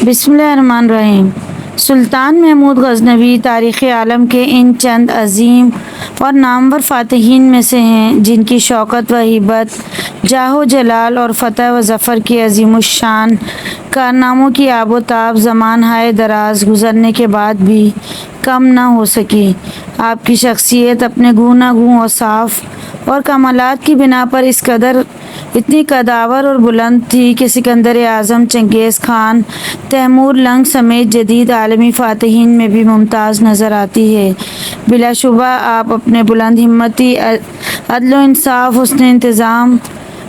بسم اللہ الرحمن الرحیم۔ سلطان محمود غزنوی تاریخ عالم کے ان چند عظیم اور نامور فاتحین میں سے ہیں جن کی شوکت و ہیبت، جاہ و جلال اور فتح و ظفر کی عظیم الشان کارناموں کی آب و تاب زمان ہائے دراز گزرنے کے بعد بھی کم نہ ہو سکی۔ آپ کی شخصیت اپنے گوناگوں اوصاف اور کمالات کی بنا پر اس قدر اتنی قداور اور بلند تھی کہ سکندر اعظم، چنگیز خان، تیمور لنگ سمیت جدید عالمی فاتحین میں بھی ممتاز نظر آتی ہے۔ بلا شبہ آپ اپنے بلند ہمتی، عدل و انصاف، حسن انتظام،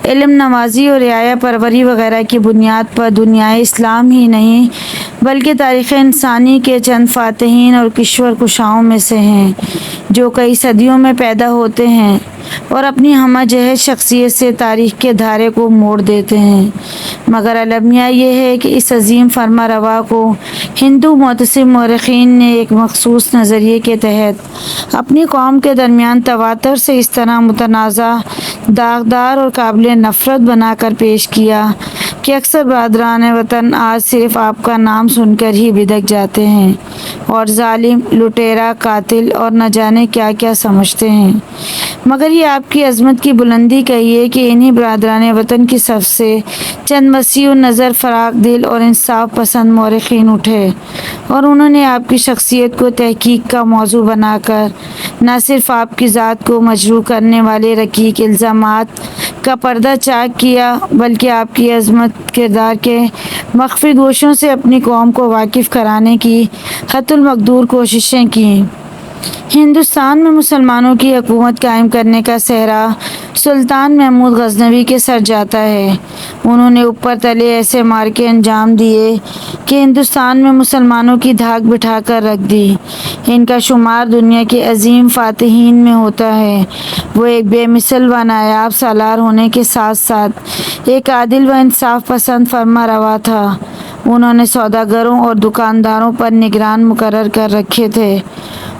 علم نوازی اور رعایا پروری وغیرہ کی بنیاد پر دنیائے اسلام ہی نہیں بلکہ تاریخ انسانی کے چند فاتحین اور کشور کشاؤں میں سے ہیں جو کئی صدیوں میں پیدا ہوتے ہیں اور اپنی ہمہ جہت شخصیت سے تاریخ کے دھارے کو موڑ دیتے ہیں۔ مگر المیہ یہ ہے کہ اس عظیم فرما روا کو ہندو معتصم مورخین نے ایک مخصوص نظریے کے تحت اپنی قوم کے درمیان تواتر سے اس طرح متنازع، داغدار اور قابل نفرت بنا کر پیش کیا کہ اکثر برادران وطن آج صرف آپ کا نام سن کر ہی بدک جاتے ہیں اور ظالم، لٹیرا، قاتل اور نہ جانے کیا کیا سمجھتے ہیں۔ مگر یہ آپ کی عظمت کی بلندی کہیے کہ انہی برادران وطن کی صف سے چند وسیع النظر، فراخ دل اور انصاف پسند مورخین اٹھے اور انہوں نے آپ کی شخصیت کو تحقیق کا موضوع بنا کر نہ صرف آپ کی ذات کو مجروح کرنے والے رقیق الزامات کا پردہ چاک کیا بلکہ آپ کی عظمت کردار کے مخفی گوشوں سے اپنی قوم کو واقف کرانے کی حتی المقدور کوششیں کیں۔ ہندوستان میں مسلمانوں کی حکومت قائم کرنے کا سہرا سلطان محمود غزنوی کے سر جاتا ہے۔ انہوں نے اوپر تلے ایسے معرکے انجام دیے کہ ہندوستان میں مسلمانوں کی دھاک بٹھا کر رکھ دی۔ ان کا شمار دنیا کے عظیم فاتحین میں ہوتا ہے۔ وہ ایک بے مثل و نایاب سالار ہونے کے ساتھ ساتھ ایک عادل و انصاف پسند فرما روا تھا۔ انہوں نے سوداگروں اور دکانداروں پر نگران مقرر کر رکھے تھے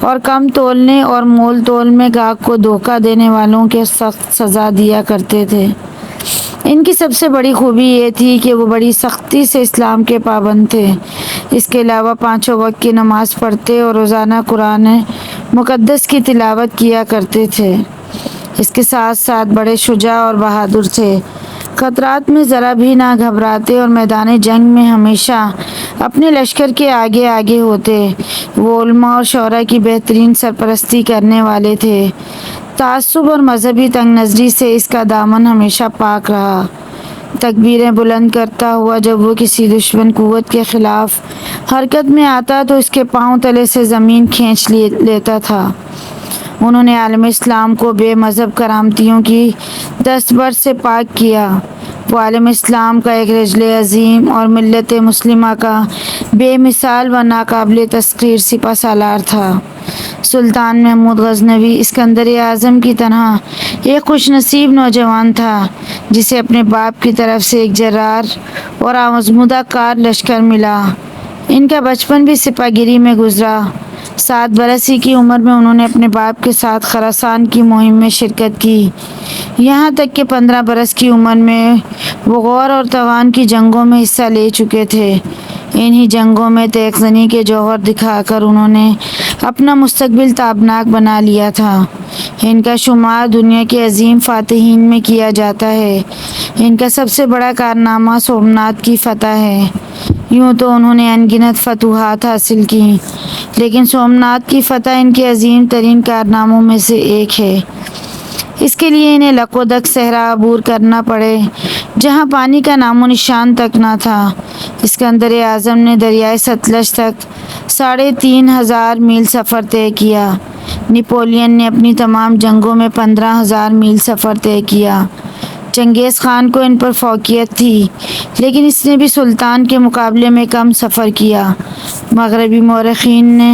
اور کم تولنے اور مول تول میں گاہک کو دھوکہ دینے والوں کے سخت سزا دیا کرتے تھے۔ ان کی سب سے بڑی خوبی یہ تھی کہ وہ بڑی سختی سے اسلام کے پابند تھے۔ اس کے علاوہ پانچوں وقت کی نماز پڑھتے اور روزانہ قرآن مقدس کی تلاوت کیا کرتے تھے۔ اس کے ساتھ ساتھ بڑے شجاع اور بہادر تھے۔ خطرات میں ذرا بھی نہ گھبراتے اور میدان جنگ میں ہمیشہ اپنے لشکر کے آگے آگے ہوتے۔ وہ علماء اور شعراء کی بہترین سرپرستی کرنے والے تھے۔ تعصب اور مذہبی تنگ نظری سے اس کا دامن ہمیشہ پاک رہا۔ تکبیریں بلند کرتا ہوا جب وہ کسی دشمن قوت کے خلاف حرکت میں آتا تو اس کے پاؤں تلے سے زمین کھینچ لیتا تھا۔ انہوں نے عالم اسلام کو بے مذہب کرامتیوں کی دستبرد سے پاک کیا۔ وہ عالم اسلام کا ایک رجل عظیم اور ملت مسلمہ کا بے مثال و ناقابل تسخیر سپہ سالار تھا۔ سلطان محمود غزنوی اسکندر اعظم کی طرح ایک خوش نصیب نوجوان تھا جسے اپنے باپ کی طرف سے ایک جرار اور آزمودہ کار لشکر ملا۔ ان کا بچپن بھی سپہ گیری میں گزرا۔ 7 برس ہی کی عمر میں انہوں نے اپنے باپ کے ساتھ خراسان کی مہم میں شرکت کی، یہاں تک کہ 15 برس کی عمر میں وہ غور اور توان کی جنگوں میں حصہ لے چکے تھے۔ انہی جنگوں میں تیغ زنی کے جوہر دکھا کر انہوں نے اپنا مستقبل تابناک بنا لیا تھا۔ ان کا شمار دنیا کے عظیم فاتحین میں کیا جاتا ہے۔ ان کا سب سے بڑا کارنامہ سومنات کی فتح ہے۔ یوں تو انہوں نے ان گنت فتوحات حاصل کی، لیکن سومنات کی فتح ان کے عظیم ترین کارناموں میں سے ایک ہے۔ اس کے لیے انہیں لک و دک صحرا عبور کرنا پڑے جہاں پانی کا نام و نشان تک نہ تھا۔ اسکندر اعظم نے دریائے ستلج تک 3500 میل سفر طے کیا۔ نپولین نے اپنی تمام جنگوں میں 15,000 میل سفر طے کیا۔ چنگیز خان کو ان پر فوقیت تھی، لیکن اس نے بھی سلطان کے مقابلے میں کم سفر کیا۔ مغربی مورخین نے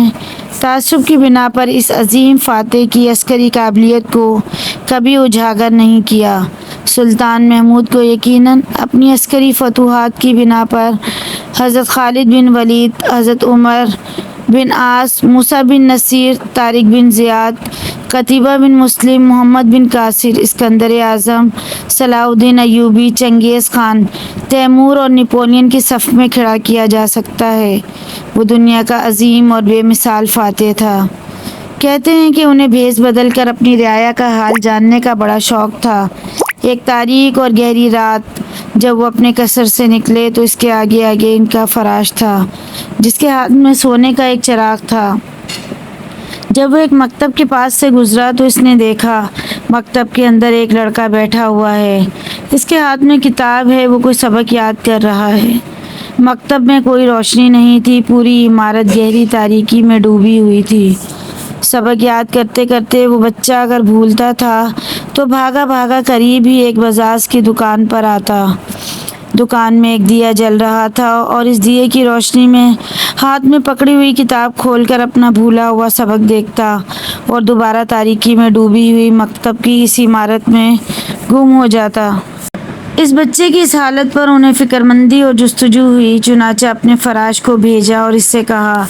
تعصب کی بنا پر اس عظیم فاتح کی عسکری قابلیت کو کبھی اجاگر نہیں کیا۔ سلطان محمود کو یقیناً اپنی عسکری فتوحات کی بنا پر حضرت خالد بن ولید، حضرت عمر بن عاص، موسیٰ بن نصیر، طارق بن زیاد، قتیبہ بن مسلم، محمد بن قاصر، اسکندر اعظم، صلاح الدین ایوبی، چنگیز خان، تیمور اور نپولین کی صف میں کھڑا کیا جا سکتا ہے۔ وہ دنیا کا عظیم اور بے مثال فاتح تھا۔ کہتے ہیں کہ انہیں بھیس بدل کر اپنی رعایا کا حال جاننے کا بڑا شوق تھا۔ ایک تاریک اور گہری رات جب وہ اپنے قصر سے نکلے تو اس کے آگے آگے ان کا فراش تھا، جس کے ہاتھ میں سونے کا ایک چراغ تھا۔ جب وہ ایک مکتب کے پاس سے گزرا تو اس نے دیکھا مکتب کے اندر ایک لڑکا بیٹھا ہوا ہے۔ اس کے ہاتھ میں کتاب ہے، وہ کوئی سبق یاد کر رہا ہے۔ مکتب میں کوئی روشنی نہیں تھی، پوری عمارت گہری تاریکی میں ڈوبی ہوئی تھی۔ سبق یاد کرتے کرتے وہ بچہ اگر بھولتا تھا تو بھاگا بھاگا قریب ہی ایک بزاز کی دکان پر آتا۔ دکان میں ایک دیا جل رہا تھا اور اس دیے کی روشنی میں ہاتھ میں پکڑی ہوئی کتاب کھول کر اپنا بھولا ہوا سبق دیکھتا اور دوبارہ تاریکی میں ڈوبی ہوئی مکتب کی اس عمارت میں گم ہو جاتا۔ اس بچے کی اس حالت پر انہیں فکرمندی اور جستجو ہوئی، چنانچہ اپنے فراش کو بھیجا اور اس سے کہا،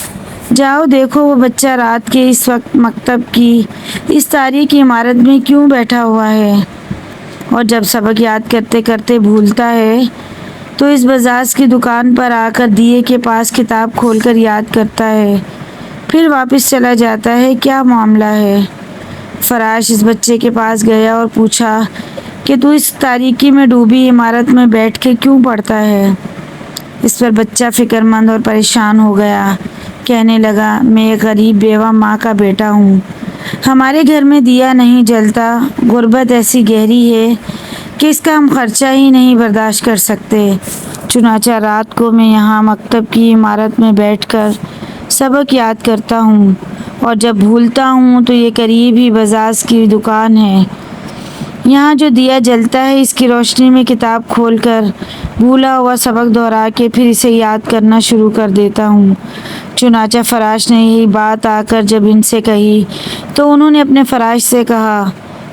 جاؤ دیکھو وہ بچہ رات کے اس وقت مکتب کی اس تاریک عمارت میں کیوں بیٹھا ہوا ہے، اور جب سبق یاد کرتے کرتے بھولتا ہے تو اس بزاز کی دکان پر آ کر دیے کے پاس کتاب کھول کر یاد کرتا ہے، پھر واپس چلا جاتا ہے، کیا معاملہ ہے؟ فراش اس بچے کے پاس گیا اور پوچھا کہ تو اس تاریکی میں ڈوبی عمارت میں بیٹھ کے کیوں پڑھتا ہے؟ اس پر بچہ فکر مند اور پریشان ہو گیا، کہنے لگا، میں ایک غریب بیوہ ماں کا بیٹا ہوں، ہمارے گھر میں دیا نہیں جلتا، غربت ایسی گہری ہے کہ اس کا ہم خرچہ ہی نہیں برداشت کر سکتے، چنانچہ رات کو میں یہاں مکتب کی عمارت میں بیٹھ کر سبق یاد کرتا ہوں، اور جب بھولتا ہوں تو یہ قریب ہی بزاز کی دکان ہے، یہاں جو دیا جلتا ہے اس کی روشنی میں کتاب کھول کر بھولا ہوا سبق دہرا کے پھر اسے یاد کرنا شروع کر دیتا ہوں۔ چنانچہ فراش نے یہی بات آ کر جب ان سے کہی تو انہوں نے اپنے فراش سے کہا،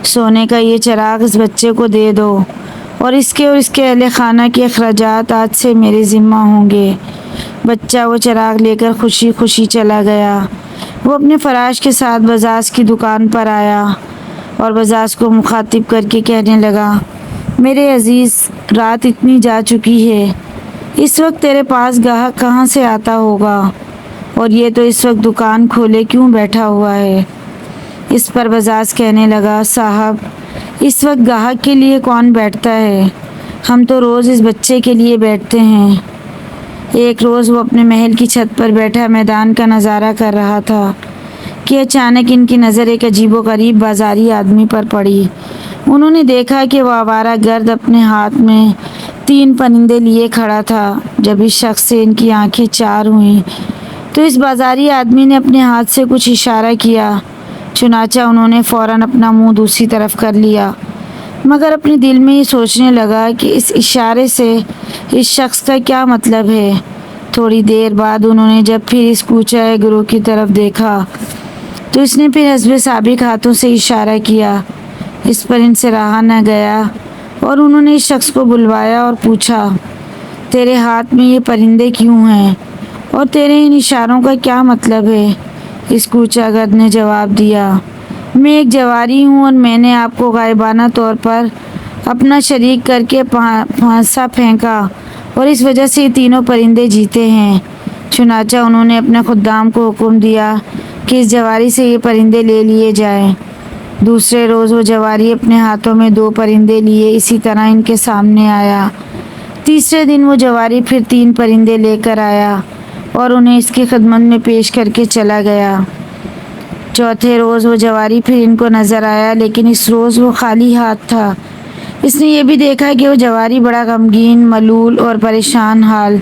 سونے کا یہ چراغ اس بچے کو دے دو اور اس کے اہل خانہ کے اخراجات آج سے میرے ذمہ ہوں گے۔ بچہ وہ چراغ لے کر خوشی خوشی چلا گیا۔ وہ اپنے فراش کے ساتھ بزاز کی دکان پر آیا اور بزاز کو مخاطب کر کے کہنے لگا، میرے عزیز، رات اتنی جا چکی ہے، اس وقت تیرے پاس گاہک کہاں سے آتا ہوگا، اور یہ تو اس وقت دکان کھولے کیوں بیٹھا ہوا ہے؟ اس پر بزاز کہنے لگا، صاحب، اس وقت گاہک کے لیے کون بیٹھتا ہے، ہم تو روز اس بچے کے لیے بیٹھتے ہیں۔ ایک روز وہ اپنے محل کی چھت پر بیٹھا میدان کا نظارہ کر رہا تھا کہ اچانک ان کی نظر ایک عجیب و غریب بازاری آدمی پر پڑی۔ انہوں نے دیکھا کہ وہ آوارہ گرد اپنے ہاتھ میں 3 پرندے لیے کھڑا تھا۔ جب اس شخص سے ان کی آنکھیں چار ہوئیں تو اس بازاری آدمی نے اپنے ہاتھ سے کچھ اشارہ کیا، چنانچہ انہوں نے فوراً اپنا منہ دوسری طرف کر لیا، مگر اپنے دل میں یہ سوچنے لگا کہ اس اشارے سے اس شخص کا کیا مطلب ہے۔ تھوڑی دیر بعد انہوں نے جب پھر اس کوچہ گروہ کی طرف دیکھا تو اس نے پھر حسب سابق ہاتھوں سے اشارہ کیا۔ اس پر ان سے رہا نہ گیا اور انہوں نے اس شخص کو بلوایا اور پوچھا، تیرے ہاتھ میں یہ پرندے کیوں ہیں اور تیرے ان اشاروں کا کیا مطلب ہے؟ اس کوچہ گرد نے جواب دیا، میں ایک جواری ہوں اور میں نے آپ کو غائبانہ طور پر اپنا شریک کر کے پھانسا پھینکا اور اس وجہ سے یہ تینوں پرندے جیتے ہیں۔ چنانچہ انہوں نے اپنے خدام کو حکم دیا کہ اس جواری سے یہ پرندے لے لیے جائیں۔ دوسرے روز وہ جواری اپنے ہاتھوں میں 2 پرندے لیے اسی طرح ان کے سامنے آیا۔ تیسرے دن وہ جواری پھر 3 پرندے لے کر آیا اور انہیں اس کی خدمت میں پیش کر کے چلا گیا۔ چوتھے روز وہ جواری پھر ان کو نظر آیا، لیکن اس روز وہ خالی ہاتھ تھا۔ اس نے یہ بھی دیکھا کہ وہ جواری بڑا غمگین، ملول اور پریشان حال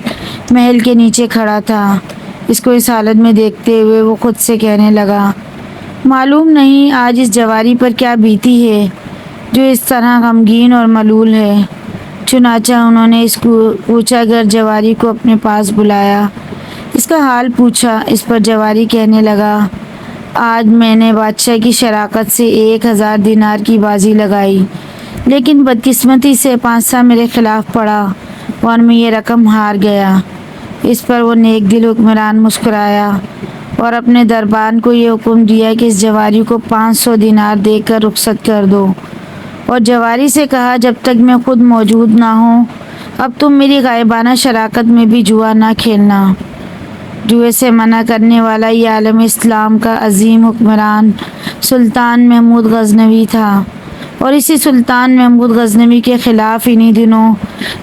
محل کے نیچے کھڑا تھا۔ اس کو اس حالت میں دیکھتے ہوئے وہ خود سے کہنے لگا، معلوم نہیں آج اس جواری پر کیا بیتی ہے جو اس طرح غمگین اور ملول ہے۔ چنانچہ انہوں نے اس کوچہ گر جواری کو اپنے پاس بلایا، اس کا حال پوچھا۔ اس پر جواری کہنے لگا، آج میں نے بادشاہ کی شراکت سے 1000 دینار کی بازی لگائی، لیکن بدقسمتی سے پانسا میرے خلاف پڑا اور میں یہ رقم ہار گیا۔ اس پر وہ نیک دل حکمران مسکرایا اور اپنے دربان کو یہ حکم دیا کہ اس جواری کو 500 دینار دے کر رخصت کر دو، اور جواری سے کہا جب تک میں خود موجود نہ ہوں اب تم میری غائبانہ شراکت میں بھی جوا نہ کھیلنا۔ جوئے سے منع کرنے والا یہ عالم اسلام کا عظیم حکمران سلطان محمود غزنوی تھا، اور اسی سلطان محمود غزنوی کے خلاف انہی دنوں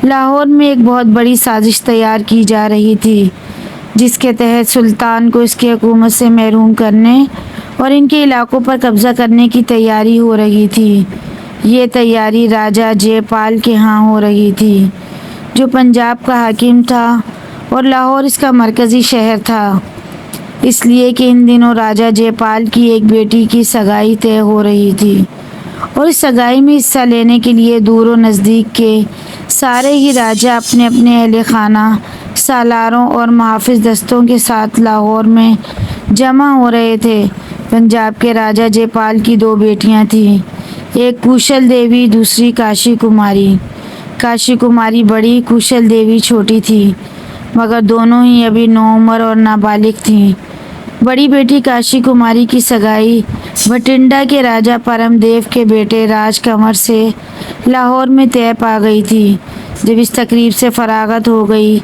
لاہور میں ایک بہت بڑی سازش تیار کی جا رہی تھی، جس کے تحت سلطان کو اس کی حکومت سے محروم کرنے اور ان کے علاقوں پر قبضہ کرنے کی تیاری ہو رہی تھی۔ یہ تیاری راجہ جے پال کے ہاں ہو رہی تھی، جو پنجاب کا حاکم تھا اور لاہور اس کا مرکزی شہر تھا، اس لیے کہ ان دنوں راجہ جے پال کی ایک بیٹی کی سگائی طے ہو رہی تھی، اور اس سگائی میں حصہ لینے کے لیے دور و نزدیک کے سارے ہی راجہ اپنے اپنے اہل خانہ، سالاروں اور محافظ دستوں کے ساتھ لاہور میں جمع ہو رہے تھے۔ پنجاب کے راجہ جے پال کی 2 بیٹیاں تھیں، ایک کوشل دیوی، دوسری کاشی کماری۔ کاشی کماری بڑی، کوشل دیوی چھوٹی تھی، مگر دونوں ہی ابھی نوعمر اور نابالغ تھیں۔ بڑی بیٹی کاشی کماری کی سگائی بھٹنڈا کے راجہ پرم دیو کے بیٹے راج کنور سے لاہور میں طے پا گئی تھی۔ جب اس تقریب سے فراغت ہو گئی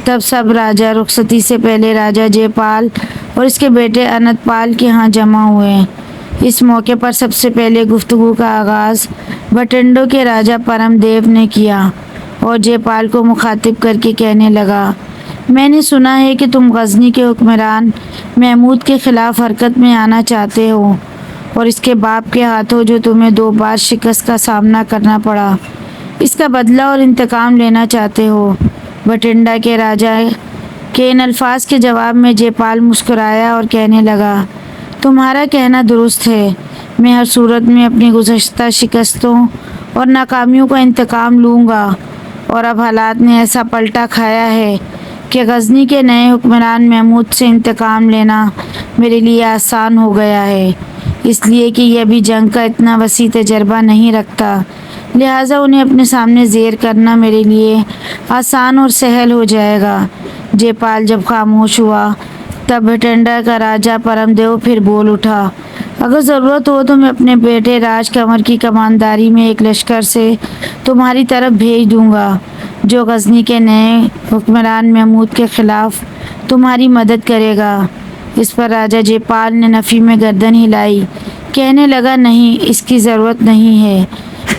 تب سب راجہ رخصتی سے پہلے راجہ جے پال اور اس کے بیٹے انت پال کے ہاں جمع ہوئے۔ اس موقع پر سب سے پہلے گفتگو کا آغاز بھٹنڈوں کے راجہ پرم دیو نے کیا اور جے پال کو مخاطب کر کے کہنے لگا، میں نے سنا ہے کہ تم غزنی کے حکمران محمود کے خلاف حرکت میں آنا چاہتے ہو، اور اس کے باپ کے ہاتھوں جو تمہیں 2 بار شکست کا سامنا کرنا پڑا، اس کا بدلہ اور انتقام لینا چاہتے ہو۔ بھٹنڈا کے راجہ کے ان الفاظ کے جواب میں جے پال مسکرایا اور کہنے لگا، تمہارا کہنا درست ہے، میں ہر صورت میں اپنی گزشتہ شکستوں اور ناکامیوں کا انتقام لوں گا، اور اب حالات نے ایسا پلٹا کھایا ہے کہ غزنی کے نئے حکمران محمود سے انتقام لینا میرے لیے آسان ہو گیا ہے، اس لیے کہ یہ ابھی جنگ کا اتنا وسیع تجربہ نہیں رکھتا، لہٰذا انہیں اپنے سامنے زیر کرنا میرے لیے آسان اور سہل ہو جائے گا۔ جے پال جب خاموش ہوا تب بھٹنڈا کا راجہ پرم دیو پھر بول اٹھا، اگر ضرورت ہو تو میں اپنے بیٹے راج کنور کی کمانداری میں ایک لشکر سے تمہاری طرف بھیج دوں گا، جو غزنی کے نئے حکمران محمود کے خلاف تمہاری مدد کرے گا۔ اس پر راجہ جے پال نے نفی میں گردن ہلائی، کہنے لگا، نہیں، اس کی ضرورت نہیں ہے،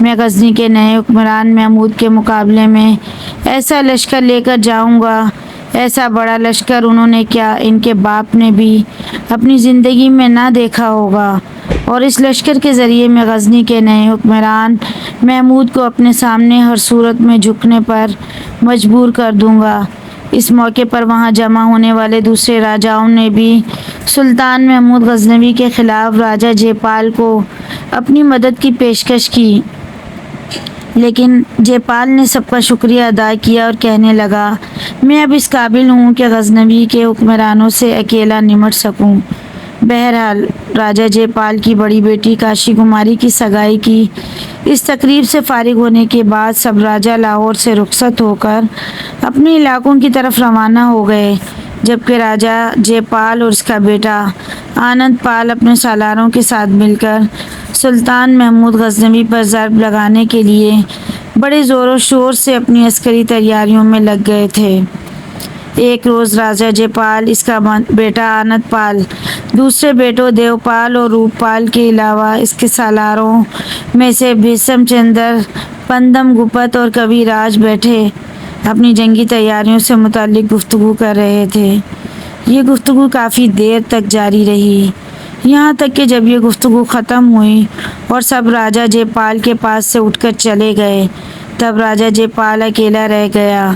میں غزنی کے نئے حکمران محمود کے مقابلے میں ایسا لشکر لے کر جاؤں گا، ایسا بڑا لشکر انہوں نے کیا، ان کے باپ نے بھی اپنی زندگی میں نہ دیکھا ہوگا، اور اس لشکر کے ذریعے میں غزنی کے نئے حکمران محمود کو اپنے سامنے ہر صورت میں جھکنے پر مجبور کر دوں گا۔ اس موقع پر وہاں جمع ہونے والے دوسرے راجاؤں نے بھی سلطان محمود غزنوی کے خلاف راجہ جے پال کو اپنی مدد کی پیشکش کی، لیکن جے پال نے سب کا شکریہ ادا کیا اور کہنے لگا، میں اب اس قابل ہوں کہ غزنوی کے حکمرانوں سے اکیلا نمٹ سکوں۔ بہرحال راجہ جے پال کی بڑی بیٹی کاشی کماری کی سگائی کی اس تقریب سے فارغ ہونے کے بعد سب راجہ لاہور سے رخصت ہو کر اپنے علاقوں کی طرف روانہ ہو گئے، جبکہ راجہ جے پال اور اس کا بیٹا آنند پال اپنے سالاروں کے ساتھ مل کر سلطان محمود غزنوی پر ضرب لگانے کے لیے بڑے زور و شور سے اپنی عسکری تیاریوں میں لگ گئے تھے۔ ایک روز راجہ جے پال، اس کا بیٹا آنند پال، دوسرے بیٹوں دیو پال اور روپ پال کے علاوہ اس کے سالاروں میں سے بھیشم چندر، پندم گپت اور کبھی راج بیٹھے اپنی جنگی تیاریوں سے متعلق گفتگو کر رہے تھے۔ یہ گفتگو کافی دیر تک جاری رہی، یہاں تک کہ جب یہ گفتگو ختم ہوئی اور سب راجہ جے پال کے پاس سے اٹھ کر چلے گئے تب راجہ جے پال اکیلا رہ گیا۔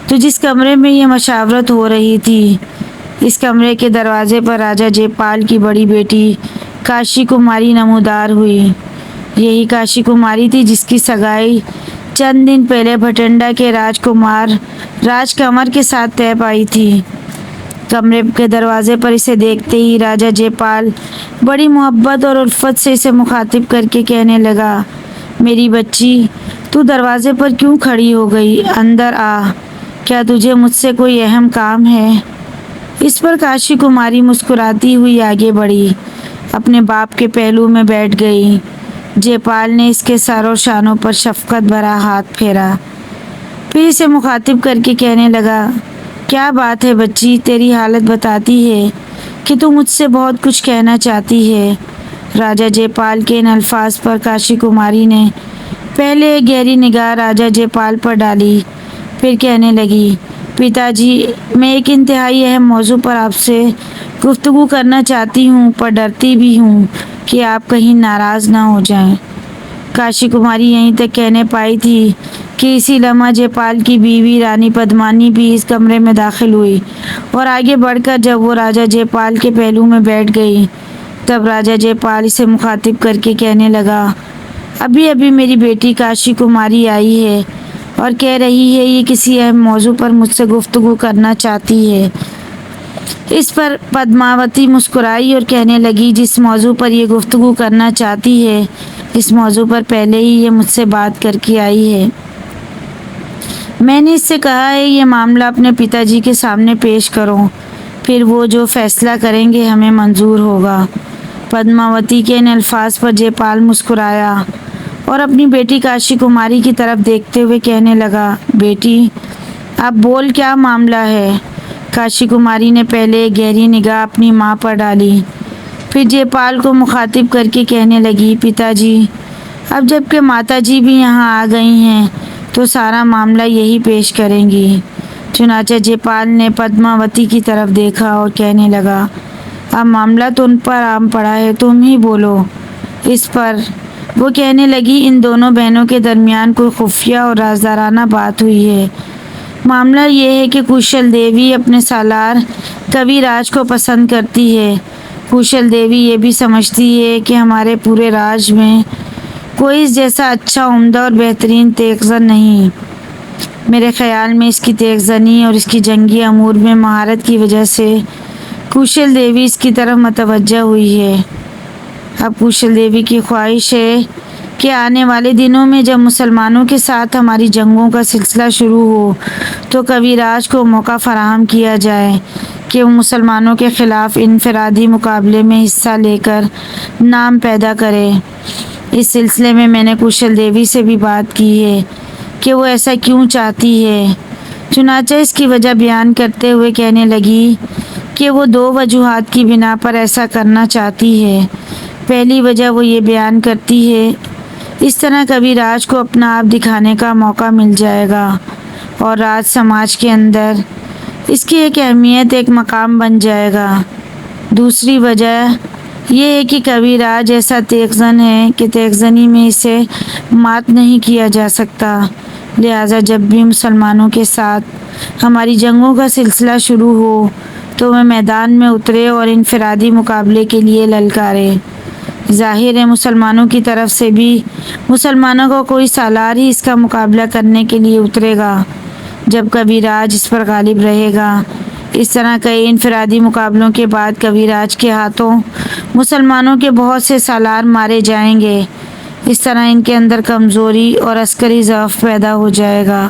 تو جس کمرے میں یہ مشاورت ہو رہی تھی، اس کمرے کے دروازے پر راجہ جے پال کی بڑی بیٹی کاشی کماری نمودار ہوئی۔ یہی کاشی کماری تھی جس کی سگائی چند دن پہلے بھٹنڈا کے راجکمار راج کنور کے ساتھ طے پائی تھی۔ کمرے کے دروازے پر اسے دیکھتے ہی راجہ جے پال بڑی محبت اور الفت سے اسے مخاطب کر کے کہنے لگا، میری بچی، تو دروازے پر کیوں کھڑی ہو گئی؟ اندر آ، کیا تجھے مجھ سے کوئی اہم کام ہے؟ اس پر کاشی کماری مسکراتی ہوئی آگے بڑھی، اپنے باپ کے پہلو میں بیٹھ گئی۔ جے پال نے اس کے سر اور شانوں پر شفقت بھرا ہاتھ پھیرا، پھر اسے مخاطب کر کے کہنے لگا، کیا بات ہے بچی، تیری حالت بتاتی ہے کہ تو مجھ سے بہت کچھ کہنا چاہتی ہے۔ راجا جے پال کے ان الفاظ پر کاشی کماری نے پہلے ایک گہری نگاہ راجا جے پال پر ڈالی، پھر کہنے لگی، پتا جی، میں ایک انتہائی اہم موضوع پر آپ سے گفتگو کرنا چاہتی ہوں، پر ڈرتی بھی ہوں کہ آپ کہیں ناراض نہ ہو جائیں۔ کاشی کماری یہیں تک کہنے پائی تھی کہ اسی لمحہ جے پال کی بیوی رانی پدمانی بھی اس کمرے میں داخل ہوئی، اور آگے بڑھ کر جب وہ راجا جے پال کے پہلو میں بیٹھ گئی، تب راجا جے پال اسے مخاطب کر کے کہنے لگا، ابھی میری بیٹی کاشی کماری آئی ہے اور کہہ رہی ہے یہ کسی اہم موضوع پر مجھ سے گفتگو کرنا چاہتی ہے۔ اس پر پدماوتی مسکرائی اور کہنے لگی، جس موضوع پر یہ گفتگو کرنا چاہتی ہے، اس موضوع پر پہلے ہی یہ مجھ سے بات کر کے آئی ہے۔ میں نے اس سے کہا ہے یہ معاملہ اپنے پتا جی کے سامنے پیش کرو، پھر وہ جو فیصلہ کریں گے ہمیں منظور ہوگا۔ پدماوتی کے ان الفاظ پر جے پال مسکرایا اور اپنی بیٹی کاشی کماری کی طرف دیکھتے ہوئے کہنے لگا، بیٹی اب بول، کیا معاملہ ہے؟ کاشی کماری نے پہلے ایک گہری نگاہ اپنی ماں پر ڈالی، پھر جے پال کو مخاطب کر کے کہنے لگی، پتا جی، اب جب کہ ماتا جی بھی یہاں آ گئی ہیں تو سارا معاملہ یہی پیش کریں گی۔ چنانچہ جے پال نے پدماوتی کی طرف دیکھا اور کہنے لگا، اب معاملہ تو ان پر عام پڑا ہے، تم ہی بولو۔ اس پر وہ کہنے لگی، ان دونوں بہنوں کے درمیان کوئی خفیہ اور رازدارانہ بات ہوئی ہے۔ معاملہ یہ ہے کہ کوشل دیوی اپنے سالار کوی راج کو پسند کرتی ہے۔ کوشل دیوی یہ بھی سمجھتی ہے کہ ہمارے پورے راج میں کوئی اس جیسا اچھا، عمدہ اور بہترین تیغ زن نہیں۔ میرے خیال میں اس کی تیغ زنی اور اس کی جنگی امور میں مہارت کی وجہ سے کوشل دیوی اس کی طرف متوجہ ہوئی ہے۔ اب کوشل دیوی کی خواہش ہے کہ آنے والے دنوں میں جب مسلمانوں کے ساتھ ہماری جنگوں کا سلسلہ شروع ہو تو کوی راج کو موقع فراہم کیا جائے کہ وہ مسلمانوں کے خلاف انفرادی مقابلے میں حصہ لے کر نام پیدا کرے۔ اس سلسلے میں نے کوشل دیوی سے بھی بات کی ہے کہ وہ ایسا کیوں چاہتی ہے۔ چنانچہ اس کی وجہ بیان کرتے ہوئے کہنے لگی کہ وہ دو وجوہات کی بنا پر ایسا کرنا چاہتی ہے۔ پہلی وجہ وہ یہ بیان کرتی ہے، اس طرح کوی راج کو اپنا آپ دکھانے کا موقع مل جائے گا اور راج سماج کے اندر اس کی ایک اہمیت، ایک مقام بن جائے گا۔ دوسری وجہ یہ ہے کہ کوی راج ایسا تیغ زن ہے کہ تیغ زنی میں اسے مات نہیں کیا جا سکتا، لہٰذا جب بھی مسلمانوں کے ساتھ ہماری جنگوں کا سلسلہ شروع ہو تو وہ میدان میں اترے اور انفرادی مقابلے کے لیے للکارے۔ ظاہر ہے مسلمانوں کی طرف سے بھی مسلمانوں کا کوئی سالار ہی اس کا مقابلہ کرنے کے لیے اترے گا۔ جب کوی راج اس پر غالب رہے گا، اس طرح کئی انفرادی مقابلوں کے بعد کوی راج کے ہاتھوں مسلمانوں کے بہت سے سالار مارے جائیں گے۔ اس طرح ان کے اندر کمزوری اور عسکری ضعف پیدا ہو جائے گا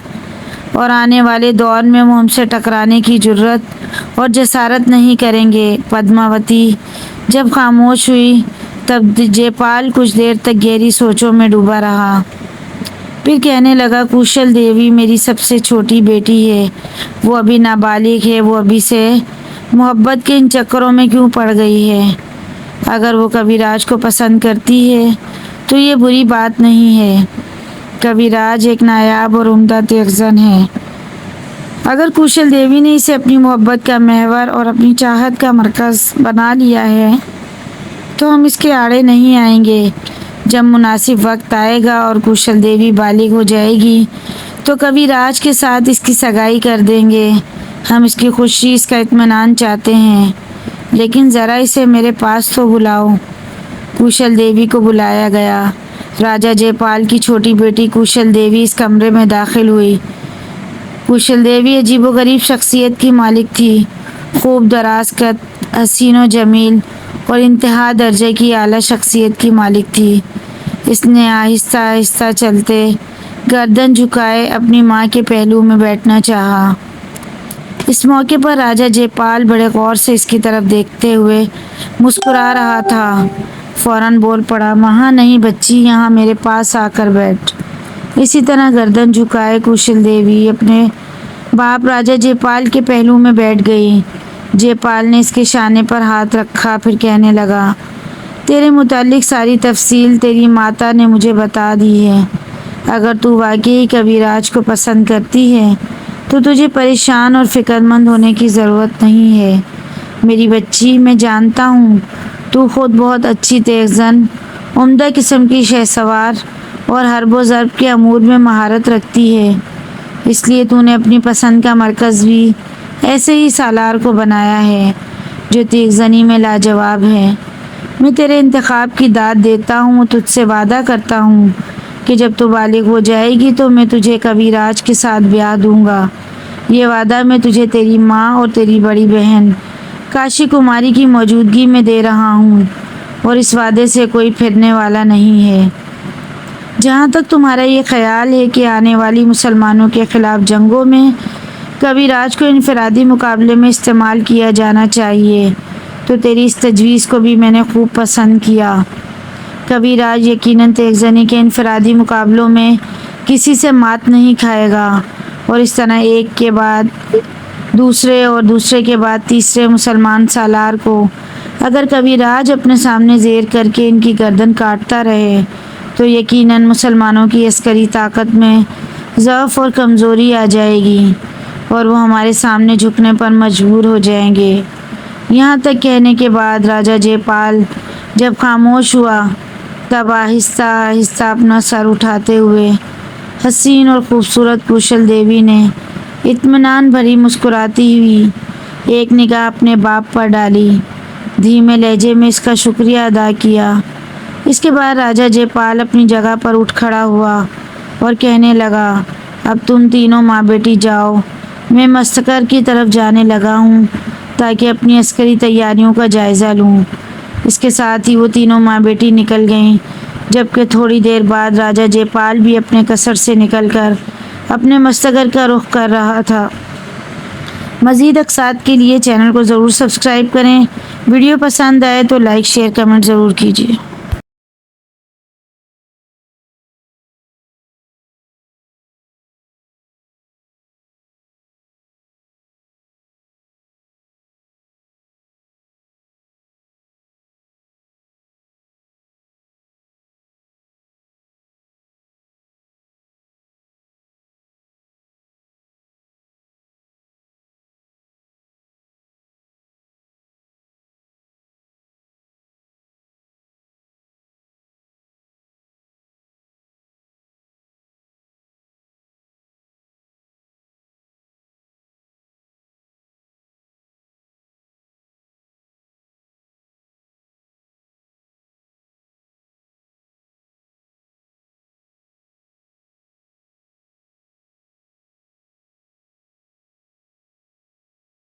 اور آنے والے دور میں وہ ہم سے ٹکرانے کی جرأت اور جسارت نہیں کریں گے۔ پدماوتی جب خاموش ہوئی تب جے پال کچھ دیر تک گہری سوچوں میں ڈوبا رہا، پھر کہنے لگا، کوشل دیوی میری سب سے چھوٹی بیٹی ہے، وہ ابھی نابالغ ہے، وہ ابھی سے محبت کے ان چکروں میں کیوں پڑ گئی ہے؟ اگر وہ کوی راج کو پسند کرتی ہے تو یہ بری بات نہیں ہے۔ کوی راج ایک نایاب اور عمدہ تیغ زن ہے۔ اگر کوشل دیوی نے اسے اپنی محبت کا محور اور اپنی چاہت کا مرکز بنا لیا ہے تو ہم اس کے آڑے نہیں آئیں گے۔ جب مناسب وقت آئے گا اور کوشل دیوی بالغ ہو جائے گی تو کوی راج کے ساتھ اس کی سگائی کر دیں گے۔ ہم اس کی خوشی، اس کا اطمینان چاہتے ہیں، لیکن ذرا اسے میرے پاس تو بلاؤ۔ کوشل دیوی کو بلایا گیا۔ راجا جے پال کی چھوٹی بیٹی کوشل دیوی اس کمرے میں داخل ہوئی۔ کوشل دیوی عجیب و غریب شخصیت کی مالک تھی، خوب دراز قد، حسین و جمیل اور انتہا درجے کی اعلیٰ شخصیت کی مالک تھی۔ اس نے آہستہ آہستہ چلتے، گردن جھکائے اپنی ماں کے پہلو میں بیٹھنا چاہا۔ اس موقع پر راجا جے پال بڑے غور سے اس کی طرف دیکھتے ہوئے مسکرا رہا تھا۔ فوراً بول پڑا، وہاں نہیں بچی، یہاں میرے پاس آ کر بیٹھ۔ اسی طرح گردن جھکائے کوشل دیوی اپنے باپ راجا جے پال کے پہلو میں بیٹھ گئی۔ جے پال نے اس کے شانے پر ہاتھ رکھا، پھر کہنے لگا، تیرے متعلق ساری تفصیل تیری ماتا نے مجھے بتا دی ہے۔ اگر تو واقعی کبیراج کو پسند کرتی ہے تو تجھے پریشان اور فکر مند ہونے کی ضرورت نہیں ہے۔ میری بچی، میں جانتا ہوں تو خود بہت اچھی تیز زن، عمدہ قسم کی شہسوار اور حرب و ضرب کے امور میں مہارت رکھتی ہے، اس لیے تو نے اپنی پسند کا مرکز بھی ایسے ہی سالار کو بنایا ہے جو تیز زنی میں لاجواب ہے۔ میں تیرے انتخاب کی داد دیتا ہوں، تجھ سے وعدہ کرتا ہوں کہ جب تو بالغ ہو جائے گی تو میں تجھے کبیراج کے ساتھ بیاہ دوں گا۔ یہ وعدہ میں تجھے تیری ماں اور تیری بڑی بہن کاشی کماری کی موجودگی میں دے رہا ہوں، اور اس وعدے سے کوئی پھرنے والا نہیں ہے۔ جہاں تک تمہارا یہ خیال ہے کہ آنے والی مسلمانوں کے خلاف جنگوں میں کبیراج کو انفرادی مقابلے میں استعمال کیا جانا چاہیے، تو تیری اس تجویز کو بھی میں نے خوب پسند کیا۔ کبیراج یقیناً تیز زنی کے انفرادی مقابلوں میں کسی سے مات نہیں کھائے گا، اور اس طرح ایک کے بعد دوسرے اور دوسرے کے بعد تیسرے مسلمان سالار کو اگر کبیراج اپنے سامنے زیر کر کے ان کی گردن کاٹتا رہے تو یقیناً مسلمانوں کی عسکری طاقت میں ضعف اور کمزوری آ جائے گی، اور وہ ہمارے سامنے جھکنے پر مجبور ہو جائیں گے۔ یہاں تک کہنے کے بعد راجا جے پال جب خاموش ہوا، تب آہستہ آہستہ اپنا سر اٹھاتے ہوئے حسین اور خوبصورت کوشل دیوی نے اطمینان بھری مسکراتی ہوئی ایک نگاہ اپنے باپ پر ڈالی، دھیمے لہجے میں اس کا شکریہ ادا کیا۔ اس کے بعد راجا جے پال اپنی جگہ پر اٹھ کھڑا ہوا اور کہنے لگا، اب تم تینوں ماں بیٹی جاؤ، میں مستقر کی طرف جانے لگا ہوں تاکہ اپنی عسکری تیاریوں کا جائزہ لوں۔ اس کے ساتھ ہی وہ تینوں ماں بیٹی نکل گئیں، جبکہ تھوڑی دیر بعد راجا جے پال بھی اپنے قصر سے نکل کر اپنے مستقر کا رخ کر رہا تھا۔ مزید اقساط کے لیے چینل کو ضرور سبسکرائب کریں۔ ویڈیو پسند آئے تو لائک، شیئر، کمنٹ ضرور کیجیے۔